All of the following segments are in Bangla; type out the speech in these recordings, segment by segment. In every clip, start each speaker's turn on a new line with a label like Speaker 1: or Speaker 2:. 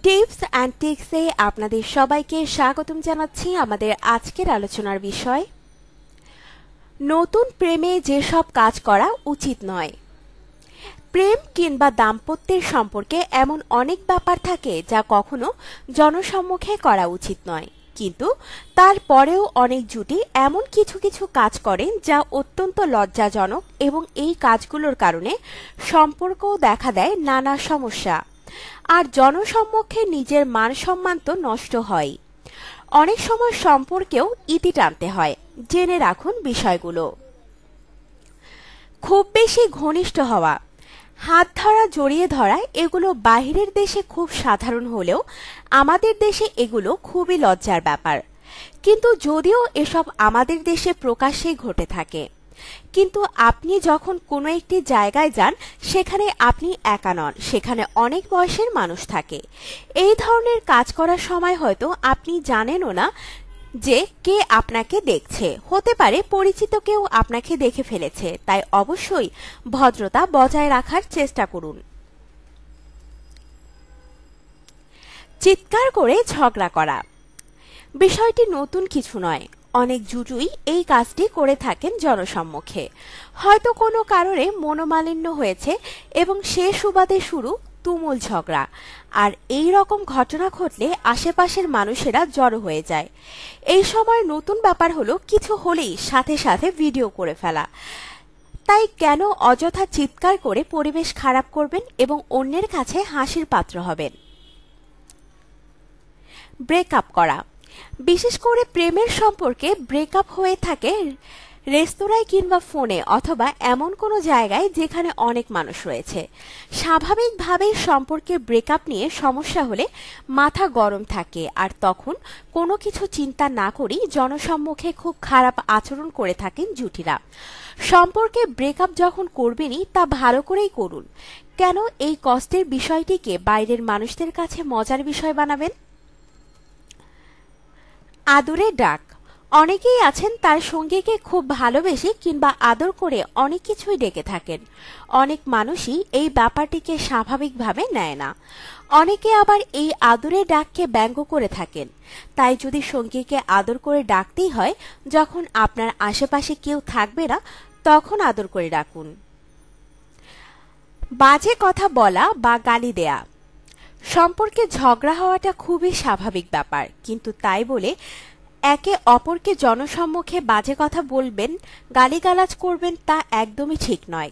Speaker 1: টিপস অ্যান্ড টিক্সে আপনাদের সবাইকে স্বাগতম জানাচ্ছি। আমাদের আজকের আলোচনার বিষয় নতুন প্রেমে যেসব কাজ করা উচিত নয়। প্রেম কিংবা দাম্পত্যের সম্পর্কে এমন অনেক ব্যাপার থাকে যা কখনো জনসম্মুখে করা উচিত নয়, কিন্তু তারপরেও অনেক জুটি এমন কিছু কিছু কাজ করেন যা অত্যন্ত লজ্জাজনক এবং এই কাজগুলোর কারণে সম্পর্কও দেখা দেয় নানা সমস্যা। আর জনসম্মুখে নিজের মান সম্মান তো নষ্ট হয়, অনেক সময় সম্পর্কেও ইতি টানতে হয়। জেনে রাখুন বিষয়গুলো। খুব বেশি ঘনিষ্ঠ হওয়া, হাত ধরা, জড়িয়ে ধরা এগুলো বাহিরের দেশে খুব সাধারণ হলেও আমাদের দেশে এগুলো খুবই লজ্জার ব্যাপার। কিন্তু যদিও এসব আমাদের দেশে প্রকাশ্যে ঘটে থাকে, কিন্তু আপনি যখন কোনো একটি জায়গায় যান সেখানে আপনি একা নন, সেখানে অনেক বয়সের মানুষ থাকে। এই ধরনের কাজ করার সময় হয়তো আপনি জানেনও না যে কে আপনাকে দেখছে, হতে পারে পরিচিত কেউ আপনাকে দেখে ফেলেছে। তাই অবশ্যই ভদ্রতা বজায় রাখার চেষ্টা করুন। চিৎকার করে ঝগড়া করা, বিষয়টি নতুন কিছু নয়। অনেক জুটুই এই কাজটি করে থাকেন জনসম্মুখে। হয়তো কোনো কারণে মনোমালিন্য হয়েছে এবং সে সুবাদে শুরু তুমুল ঝগড়া। আর এই রকম ঘটনা ঘটলে আশেপাশের মানুষেরা জড়ো হয়ে যায়। এই সময় নতুন ব্যাপার হলো কিছু হলেই সাথে সাথে ভিডিও করে ফেলা। তাই কেন অযথা চিৎকার করে পরিবেশ খারাপ করবেন এবং অন্যের কাছে হাসির পাত্র হবেন। ব্রেকআপ করা, বিশেষ করে প্রেমের সম্পর্কে ব্রেকআপ হয়ে থাকে রেস্তোরাঁয় কিংবা ফোনে অথবা এমন কোনো জায়গায় যেখানে অনেক মানুষ রয়েছে। স্বাভাবিকভাবেই সম্পর্কে ব্রেকআপ নিয়ে সমস্যা হলে মাথা গরম থাকে, আর তখন কোনো কিছু চিন্তা না করেই জনসম্মুখে খুব খারাপ আচরণ করে থাকেন জুটিরা। সম্পর্কে ব্রেকআপ যখন করবেনই তা ভালো করেই করুন। কেন এই কষ্টের বিষয়টিকে বাইরের মানুষদের কাছে মজার বিষয় বানাবেন। আদরে ডাক, অনেকেই আছেন তার সঙ্গীকে খুব ভালোবেসে কিংবা আদর করে অনেক কিছুই ডেকে থাকেন। অনেক মানুষই এই ব্যাপারটিকে স্বাভাবিকভাবে নেয় না। অনেকে আবার এই আদরে ডাককে ব্যঙ্গ করে থাকেন। তাই যদি সঙ্গীকে আদর করে ডাকতেই হয়, যখন আপনার আশেপাশে কেউ থাকবে না তখন আদর করে ডাকুন। বাজে কথা বলা বা গালি দেয়া, সম্পর্কে ঝগড়া হওয়াটা খুবই স্বাভাবিক ব্যাপার, কিন্তু তাই বলে একে অপরকে জনসম্মুখে বাজে কথা বলবেন, গালিগালাজ করবেন তা একদমই ঠিক নয়।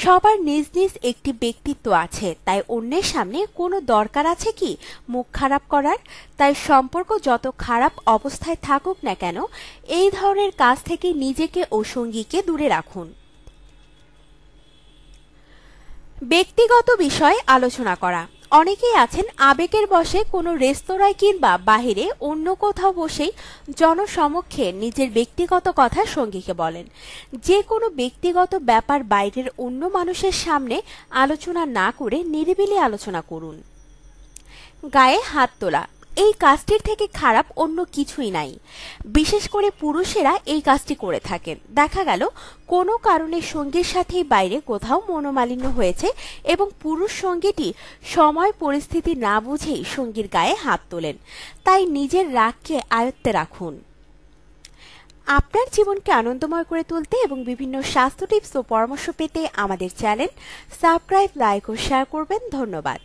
Speaker 1: সবার নিজ নিজ একটি ব্যক্তিত্ব আছে, তাই অন্যের সামনে কোনো দরকার আছে কি মুখ খারাপ করার। তাই সম্পর্ক যত খারাপ অবস্থায় থাকুক না কেন, এই ধরনের কাজ থেকে নিজেকে ও সঙ্গীকে দূরে রাখুন। ব্যক্তিগত বিষয়ে আলোচনা করা, অনেকেই আছেন আবেগের বশে কোনো রেস্তোরাঁয় কিংবা বাহিরে অন্য কোথাও বসেই জনসমক্ষে নিজের ব্যক্তিগত কথা সঙ্গীকে বলেন। যে কোনো ব্যক্তিগত ব্যাপার বাইরের অন্য মানুষের সামনে আলোচনা না করে নিরিবিলি আলোচনা করুন। গায়ে হাত তোলা, এই কাজটির থেকে খারাপ অন্য কিছুই নাই। বিশেষ করে পুরুষেরা এই কাজটি করে থাকেন। দেখা গেল কোনো কারণে সঙ্গীর সাথেই বাইরে কোথাও মনোমালিন্য হয়েছে এবং পুরুষ সঙ্গীটি সময় পরিস্থিতি না বুঝেই সঙ্গীর গায়ে হাত তোলেন। তাই নিজের রাগকে আয়ত্তে রাখুন। আপনার জীবনকে আনন্দময় করে তুলতে এবং বিভিন্ন স্বাস্থ্য টিপস ও পরামর্শ পেতে আমাদের চ্যানেল সাবস্ক্রাইব, লাইক ও শেয়ার করবেন। ধন্যবাদ।